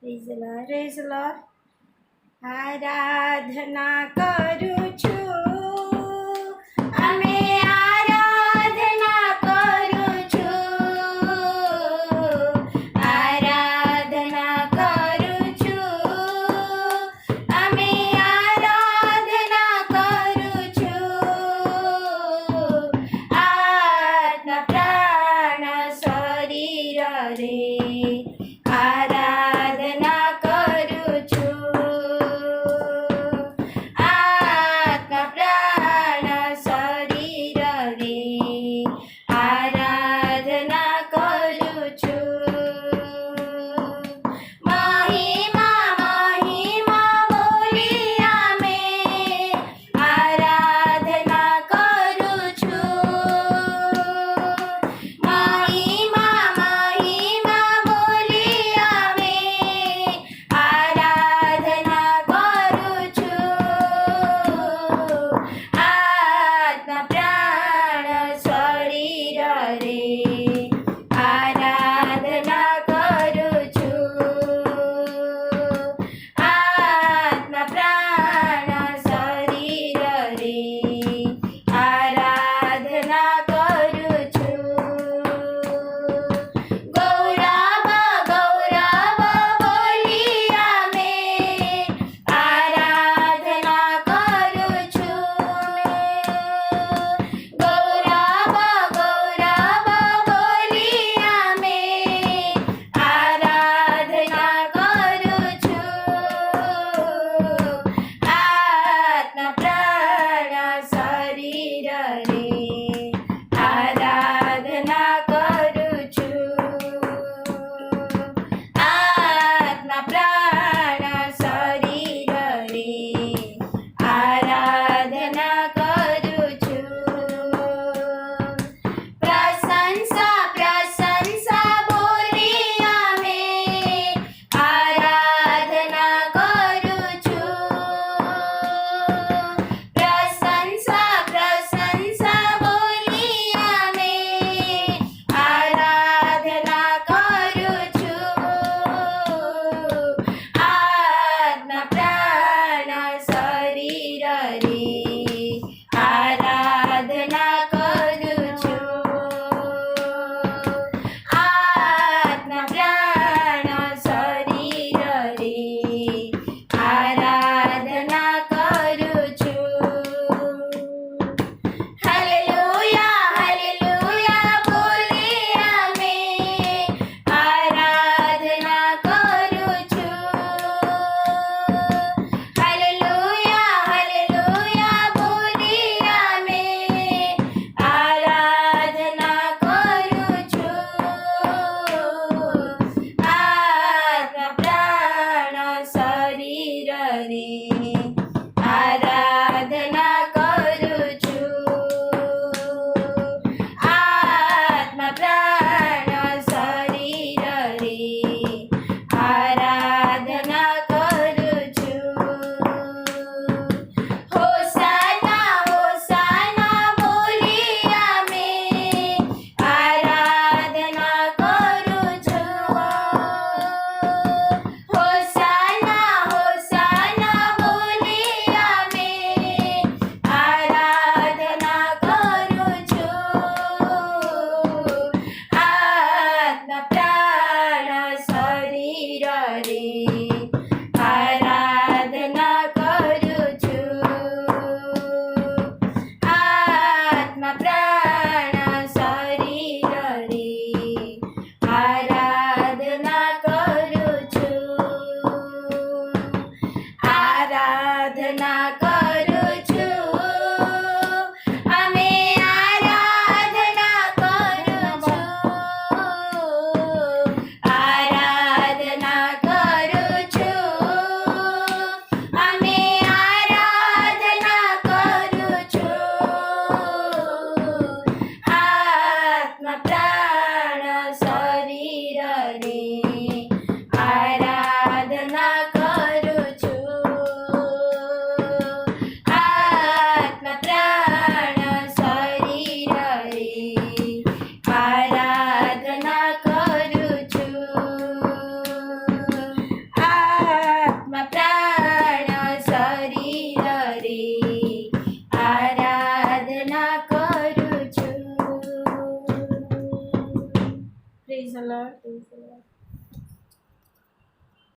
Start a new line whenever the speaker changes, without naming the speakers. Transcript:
Praise lord. આરાધના કરું છું, અમે આરાધના કરું છું, આરાધના કરું છું, અમે આરાધના કરું છું, આત્મા પ્રાણ શરીર રે આરાધના કરું છું, આત્મા પ્રાણ શરીર રે આરાધના કરું છું. મહિમા મહિમા બોલી અમે આરાધના કરું છું, મહિમા મહિમા બોલી અમે આરાધના કરું છું, આત્મા પ્રાણ શરીર રે આરાધના કરું છું, આત્મા પ્રાણ શરીર રે આરાધના કરું છું. ગૌરવ ગૌરવ બોલી અમે આરાધના કરું છું, ગૌરવ ગૌરવ બોલી અમે આરાધના કરું છું, આત્મા પ્રાણ શરીર રે આરાધના કરું છું, આત્મા પ્રાણ શરીર રે આરાધના કરું છું. પ્રશંસા પ્રશંસા બોલી અમે આરાધના કરું છું, પ્રશંસા પ્રશંસા બોલી અમે આરાધના કરું છું, આત્મા પ્રાણ શરીર રે આરાધના કરું છું, આત્મા પ્રાણ શરીર રે આરાધના કરું છું. હાલેલુયા હાલેલુયા બોલી અમે આરાધના કરું છું, હાલેલુયા હાલેલુયા બોલી અમે આરાધના કરું છું, આત્મા પ્રાણ શરીર રે આરાધના કરું છું, આત્મા પ્રાણ શરીર રે આરાધના કરું છું. હોસાના હોસાના બોલી અમે આરાધના કરું છું, હોસાના હોસાના બોલી અમે આરાધના કરું છું, આત્મા પ્રાણ શરીર રે
પ્રેઝ ધ લોર્ડ.